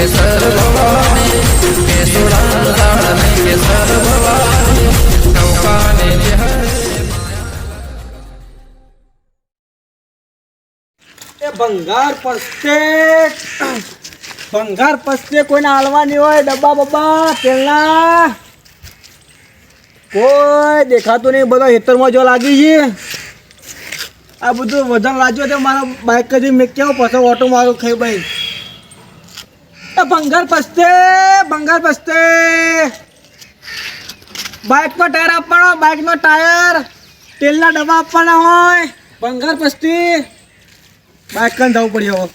કેસર ભવાની કેસુડા લાડને કેસર ભવાની નૌકાને જે ભંગાર પસ્તે કોઈને હાલવાની હોય ડબ્બા બબ્બા તેલના કોઈ દેખાતું નહીં. બધો હેતરમાં જો લાગી છે. આ બધું વજન લાગ્યો તો મારા બાઇક જ મેં કેવું પછી ઓટો મારું ખાઈ ભાઈ. ભંગાર પસ્તે બાઇકનો ટાયર આપવાનો, બાઇકનો ટાયર, તેલના ડબ્બા આપવાના હોય. ભંગાર પસ્તી બાઇક કન જવું પડી હવે.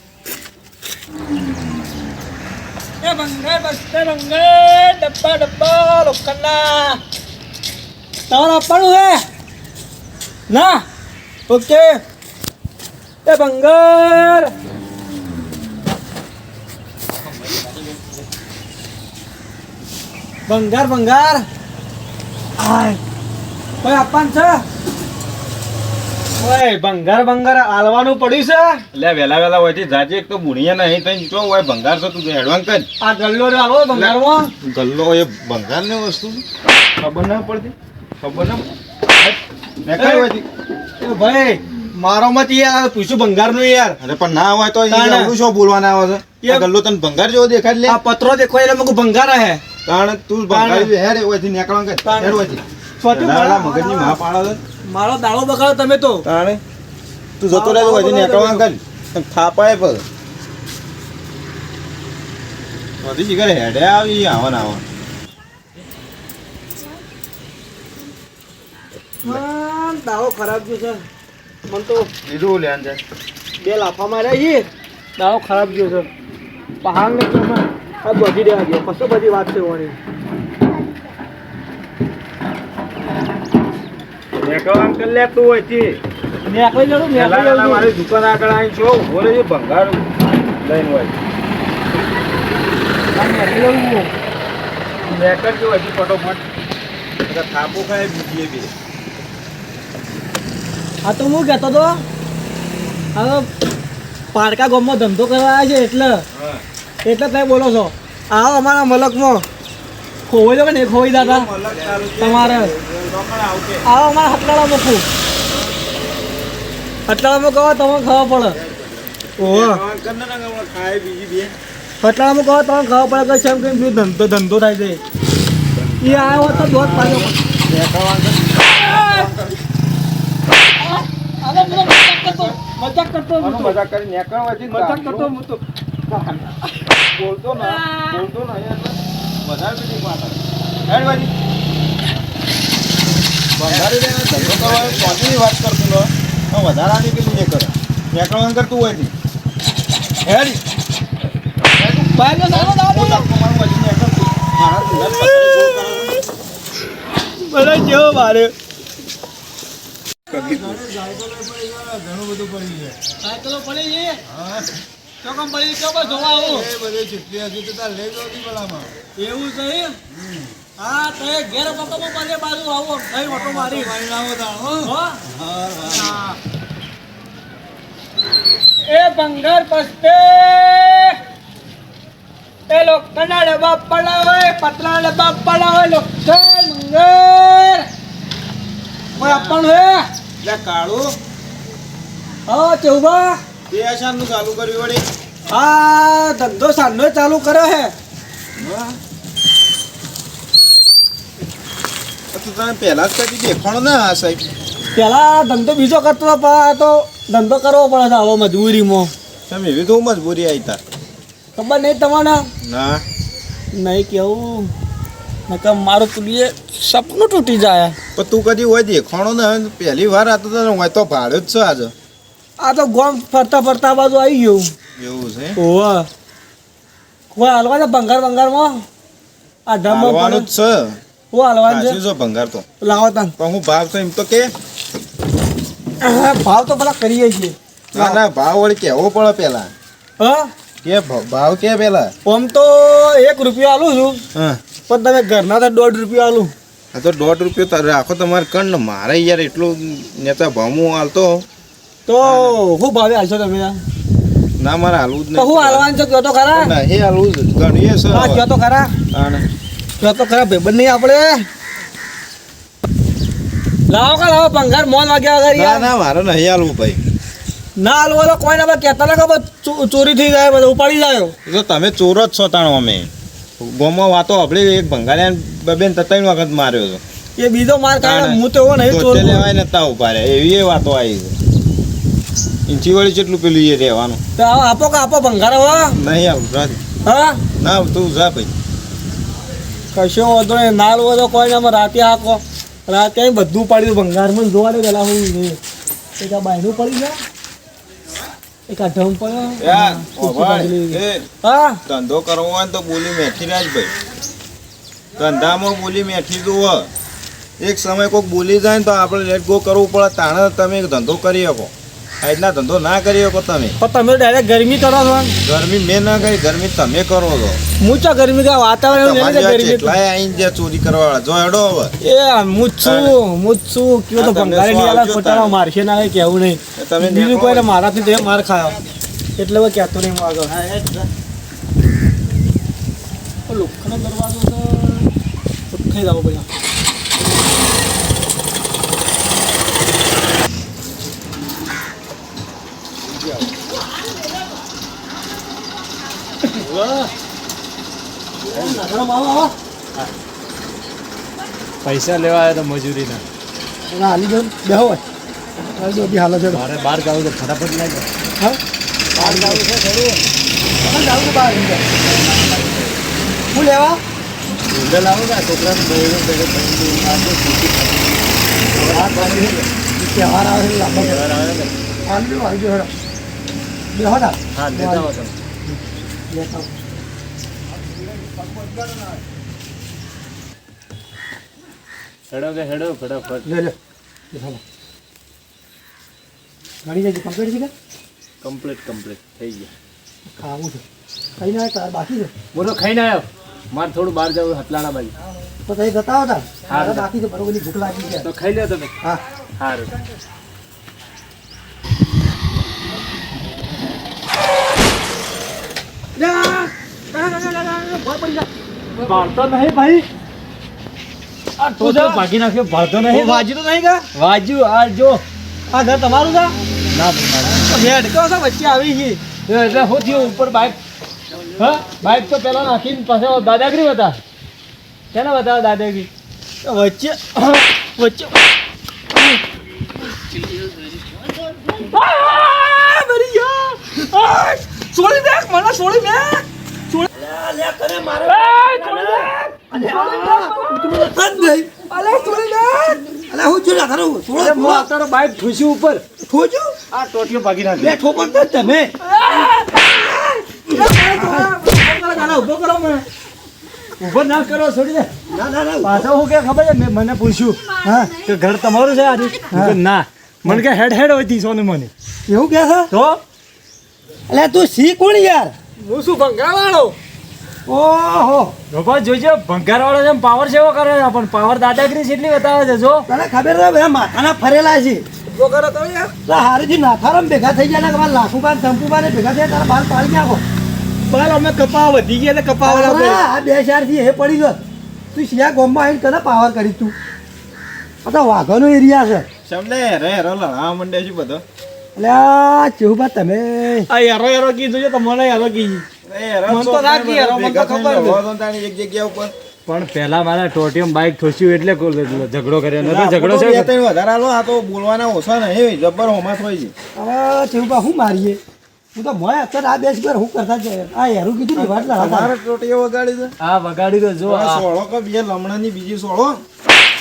એ ભંગાર પસ્તે ડબ્બા લોખંડના તમારે આપવાનું હે ના? ઓકે. એ ભંગાર આય કોઈ આપવાનું છે? ઓય ભંગાર હાલવાનું પડ્યું છે. એટલે વેલા હોય જાજે. એક તો બુણિયા નહીં તઈ જો હોય ભંગાર છે તું એડવાન્સ કર. આ ગલ્લો હાલો ભંગારમાં. ગલ્લો એ ભંગાર ની વસ્તુ ખબર ના પડતી. ભાઈ મારો મત યાર પૂછ્યું ભંગાર નું યાર. અરે પણ ના હોય તો શું બોલવાના આવે છે? ગલ્લો તને ભંગાર જેવો દેખાય. લે આ પત્રો દેખો એટલે મને ભંગાર હે. કારણ તું ભંગાર હેર એવાથી નીકળવા કર. હેરવાથી મગજની મહા પાડો. મારો દાડો બગાડો તમે તો. તાણે તું જતો રહે હોય નીકળવા કર. થાપાય પર બધી શીખર હેડે આવી આવા દાડો ખરાબ ગયો છે. મને તો લીધું લેન છે. બે લાફા માર્યા છે. દાડો ખરાબ ગયો છે. પહાડ ને આ બધી દેવા ગયો. કશો બધી વાત છે ઓની. નીકળવા કર લે તું હોયથી. નીકળી જવું મારી દુકાન આગળ આવી છો ઉભો રહેજો. ભંગાર લઈને હોય નીકળજો હજી ફટોફટ. થાપો ખાય બીજી બી. હા તો હું કહેતો હતો હવે પારકા ગામમાં ધંધો કરવા આવ્યા છે એટલે તમે બોલો છો. આવો અમારા મલકમાં ખોવાઈ દો કે નહીં ખોવાઈ દાદા તમારે આવો અમારા હટલાળા મૂકું. હટલાળામાં કહો તમને ખબર પડે. ઓહો હટલાળામાં કહો તમને ખબર પડે કે શેમ કેમ ધંધો થાય છે. એ આવ્યો તો દોધ પાડ્યો. મજાક કરતો બોલતો ના વધારે બધી વાત હેડ ભાઈ વધારે ધંધો કરવા પહોંચી વાત કરતું ન તો વધારાની પેલું નહીં કરે. નીકળવાનું કરતું હોય નહીં. હેડ બધા કેવો મારે ઘણું બધું પડી જાય. સાયકલો પડી છે. ચોકમ પડી ચોકમ જોવા આવું. બધે ચૂંટણી હતી તો તાર લઈ જતી પેલામાં. એવું છે. હા તો ઘેર પકડો મારે બાજુ આવો કઈ ઓટો મારી આવો એ ભંગાર પસ્તે એ લોખંડના ડબ્બા પડ્યા હોય, પતલા ડબ્બા પડ્યા હોય. લોખંડ ભંગાર કોઈ આપવાનું હે? લે કાળું હા ચૌબા તે શાનનું ચાલુ કર્યું વળી? હા ધંધો સાંજનો ચાલુ કર્યો હે. તું તને પહેલા જ કદી દેખાણો ના હા સાહેબ. પેલા ધંધો બીજો કરતો હતો પણ તો ધંધો કરવો પડે છે હવે મજબૂરીમાં. તમે એવી તો મજબૂરી આવી તા ખબર નહીં તમને? ના નહીં કેવું નકર મારું તુલીએ સપનું તૂટી જાય. પણ તું કદી હોય દેખાણો ને પહેલી વાર આતો તને હોય તો ભાડ્યો જ છે આજે. આ તો ગોમ ફરતા ફરતા બાજુ આવી ગયું. એવું છે? ઓવા કોઈ હાલવા છે ભંગારમાં? આ હાલવાનું જ છે. હું હાલવાનું છે ભંગાર તો લાવો તને. પણ હું ભાવ તો એમ તો કે ભાવ તો પેલા કરીએ છીએ. ના ના ભાવ વળી કેવો પડે પેલા. હા કે ભાવ કે પેલા આમ તો 1 રૂપિયો આલું છું. હા પણ તમે ઘરના તો 1.5 રૂપિયો આલું. આ તો 1.5 રૂપિયો રાખો તમારે કણ ને મારે યાર એટલું નેતા ભાવ હું હાલતો તો શું ભાવે હાલશો તમે? ના મારે હાલવું જ તો હું હાલવાનું છે કયો તો ખરા નહીં હાલવું જ ગણીએ છે હા કયો તો ખરા તાણે. કયો તો ખરા ભાઈબંધ નહીં આપણે લાવો ભંગાર મોન વાગ્યા વગર ના યાર ના મારે નહીં હાલવું ભાઈ. ના હાલવો તો કોઈ ના કહેતા ના ખબર ચોરી થઈ જાય બધું ઉપાડી જાય એ તો તમે ચોર જ છો તાણો. અમે ગોમાં વાતો આપણે એક ભંગારિયા બેન 3 વખત માર્યો હતો. એ બીજો માર કાઢે હું તો એવો નહીં તો ચોર તે લેવાય નતા ઉભા રહ્યા એવી એ વાતો આવી છે. ઇંચી વળી જેટલું પેલું એ રહેવાનું તો આપો કે આપો ભંગાર હવે નહીં આવું રાત. હા ના તું જા ભાઈ. કશો વાંધો નહીં ના હાલવો તો કોઈ ના રાતે હાકો રાતે અહીં બધું પડ્યું ભંગારમાં જોવા દે પેલા હું નહીં એક આ બાયનું પડી ગયા એક આ ઢમ પડ્યો યાર, ખુરશી ભાઈ, બાંધી લીધી. એ હા ધંધો કરવો હોય ને તો બોલી મેઠી રાજ ભાઈ. ધંધામાં બોલી મેઠી જુઓ. એક સમય કોઈક બોલી જાય ને તો આપણે લેટ ગો કરવું પડે તાણે તમે ધંધો કરી શકો. આ રીતના ધંધો ના કરી શકો તમે. પણ તમે ડાયરેક્ટ ગરમી કરો છો ગરમી મેં ના કરી, ગરમી તમે કરો છો. હું ચો ગરમી કા વાતાવરણ એવું તમારી નહીં આ કે ગરમી જેટલાય આઈને જે ચોરી કરવાવાળા જો હેડો હવે. એ હું જ છું કયો તો હા, તમે ભંગારે શું નહીં આલા આવજો ખોટામાં તારે. મારશે ના આવે કેવું નહીં તમે બીજું નેકો કોઈને હોય. મારાથી તે માર ખાયો એટલે હવે કહેતો નહીં હું આગળ લોખંડનો દરવાજો તો થઈ જાવ બધા પૈસા લેવા આવ્યા તો મજૂરીના હાલી ગયો બેહો હોય બધી હાલત છે મારે બહાર જવું તો ફટાફટ ના જાય. હા બહાર જાવું છે ખરું જાવું છે બહાર હું લેવા ઊંધે લાવો કે આ છોકરાને બહેરો બેઠો બહેરો આવજો, ખુશી થાય. તહેવાર આવે છે લાંબો તહેવાર આવે ને. હાલ આવી ગયો હેડો બેહો ના હા લેતા આવો તમે. લેતા આવો. હેડો કે હેડો ફટાફટ. લે લે બેહો ના ગાડી જાય કમ્પ્લીટ છે કે કમ્પ્લીટ થઈ ગયા. ખાવું છે કઈ ના તાર બાકી છે હું તો ખાઈને આવ્યો. મારે થોડું બહાર જવું હતલાણા બાજુ. તો તમે જતા હતા હા. મારે બાકી છે બરોબરની ભૂખ લાગી છે તો ખાઈ લો તમે. હા સારું. ભાળતો નહીં ભાઈ તો તો ભાગી નાખ્યો. ભાગતો નહીં. વાજી તો નહીં કા વાજુ આ જો. આ ઘર તમારું છે ના ભાઈ તો ભેડ કહો છો વચ્ચે આવી ગઈ એટલે શું થયું ઉપર બાઇક. હા બાઇક તો પેલા નાખીને પાછો દાદાગીરી બતા. કેને બતાવો દાદાગીરી? તો વચ્ચે વચ્ચે મરી ગયો છોડી દે મને છોડી દે બાઇક ઠૂસ્યું ઉપર. આ ટોટીઓ ભાગી નાખ્યો. ઉભો ના કરો, છોડી દે. પાછો હું કે ખબર છે મને પૂછ્યું હા કે ઘર તમારું છે આજે? હું કીધું, ના. મને કે હેડ હેડ હતી સોનું મને. એવું કે છે તો એટલે તું શી કોણ યાર હું શું ભંગાર વાળો ઓહો લોકો જોઈજો ભંગાર વાળો જેમ પાવર સેવો કરે છે પણ પાવર દાદાગીરી જેટલી બતાવે છે. જો તને ખબર છે બધા માથાના ફરેલા છે જો કરો તો યાર હારીજી નાથારામ ભેગા થઈ ગયા ને તમારા લાખુબાન ચંપુબાને ભેગા થયા તારા બાલ પાડી નાખો બાલ અમે કપા વધી ગયા એટલે કપા આ 2000 થી એ પડી ગયો તું શિયા ગોમમાં આવીને કદા પાવર કરી તું આ તો વાઘોનો એરિયા છે સમને રે લડવા મંડે છે બધો. એટલે આ ચેહુબા તમે આ યારો યારો કીધું છે તો મને યારો કીધું. મન તો ના કી યાર, મન તો ખબર છે. એક જગ્યા ઉપર પણ પહેલા મારા ટોટિયમ બાઇક ઠોસ્યું એટલે ઝઘડો કર્યો નતો. ઝઘડો બે છે ત્રણ વધારે આલો. આ તો બોલવાના ઓછા નહીં જબ્બર હોમાં થઈ છે. હવે ચેહુબા હું મારીએ હું તો મોય અત્યારે આ બેસ પર હું કરતા છે આ હેરું કીધું ને વાત ના તમારે ટોટીઓ વગાડી દે. આ વગાડી તો જો આ. સોળો કે બે લમણાની બીજી સોળો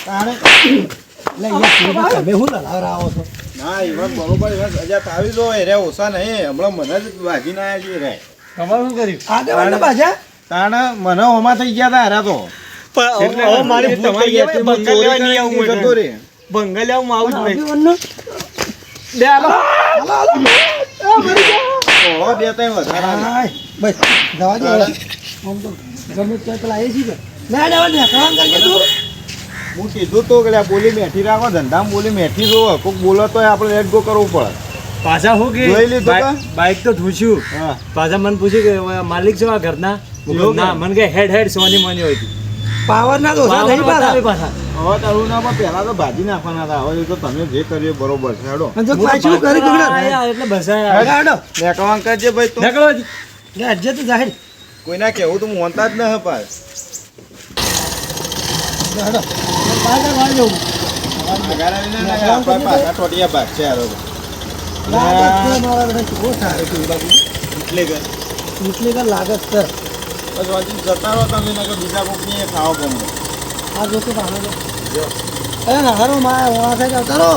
તાણે એટલે યાર ચેહુબા તમે હું લડાવરા આવો છો ના એમાં બરોબર અજાત આવી જો રે ઓછા નહીં હમણાં મને જ વાગીને આવ્યા છીએ રે તમારે શું કર્યું? આગળ બાજા તાણે મને હોમાં થઈ ગયા તા હારા તો એટલે હવે મારી ભૂલ થઈ ગઈ હતી. બંગાળ લેવા નહીં આવું જતો એટલે. રે. બંગાળ લેવામાં આવું જ નહીં. આગેવાનનો બે હાલો. સોળો બે ત્રણ વધારે આલે. હાય બસ જવા દે હવે. આમ તો ગમે તે પેલા એ છે ના જવા દે કામ કરજે તું હું કીધું તો કે લ્યા બોલી મેઠી રાખો ધંધામાં બોલી મેઠી જોવો કોઈક બોલો તોય આપણે લેટ ગો કરવું પડે પાછા હું કે જોઈ લીધું કા? બાઈક તો ઠૂસ્યું હા પાછા મને પૂછ્યું કે ઓય માલિક છો આ ઘરના હું એવું કીધું, ના કે? મને કે હેડ સોની મોની હોય હતી પાવર ના દોષા નહીં પાછા પાછા હવે તારું ના પણ પહેલા તો ભાજી નાખવાના હતા હવે એ તો તમે જે કર્યું એ બરોબર છે હેડો અને જો પાછું કરી ગયું આયા એટલે બસ હેડો નેકવાન કરજે ભાઈ તું નીકળો જ. લે અજ્જે તો જાહેર કોઈના કેવું તો મોનતા જ ન હે પાસ હેડો પાછા વાળ જવું આગારાવીને ના આપણા પાછા ટોટિયા ભાગ છે યાર લાગત છે મારા બધા કેવો થાય છે બાબુ એટલે કે નીકળી કર લાગત છે બસ વાંચી જતા રહો તમે નકર બીજા કોકની એ ખાઓ ગમો આ જો તો પાછો જો અરે ના હારો મારા વાળા થાય આવતા રહો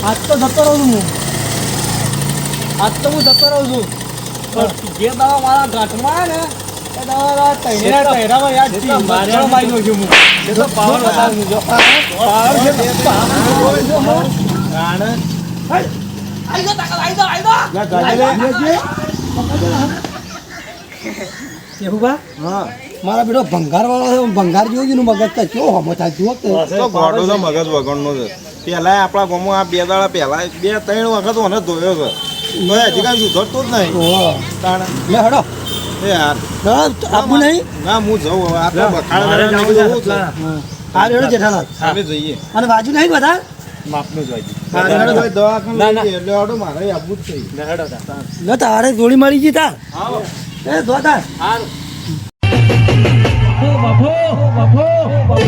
આજ તો જતો રહું છું હું આજ તો હું જતો રહું છું પણ જે દવા મારા ઘાટમાં આવે ને એ દવા તૈરામાં યાદ છે માર્યા મારી નાખ્યું હું એ તો પાવર બતાવ્યું જો પાવર છે પાવર છે રાણ આઈ ગયો તાકાત આઈ ગયો કેવું બા હા મારા બેટો ભંગાર વાળો છે ભંગાર જેવું જ એનું મગજ તો કેવો હમો થાય જુઓ કે તો ગોડો તો મગજ વગરનો છે પહેલા આપણા ગામમાં આ 2 દાડા પહેલા 2-3 વખત મને ધોયો છે તો હજી કાંઈ સુધરતો જ નહીં ઓહો તાણ લે હડો એ યાર આપું નહીં ના હું જઉં હવે આપણે મારે બખાડા જાવું છે એટલા. આ રેડો જેઠાલાલ સામે જઈએ અને બાજુ નહીં બધા માપનું જ હોય હારે ભાઈ દવાખાને ના, લઈ ના. જઈએ. એટલે આડો મારે આવવું જ છે હેડો તા લે તારે જોડી મળી ગઈ તાર એ જો તાર હારું. બાપો બાપો બાપો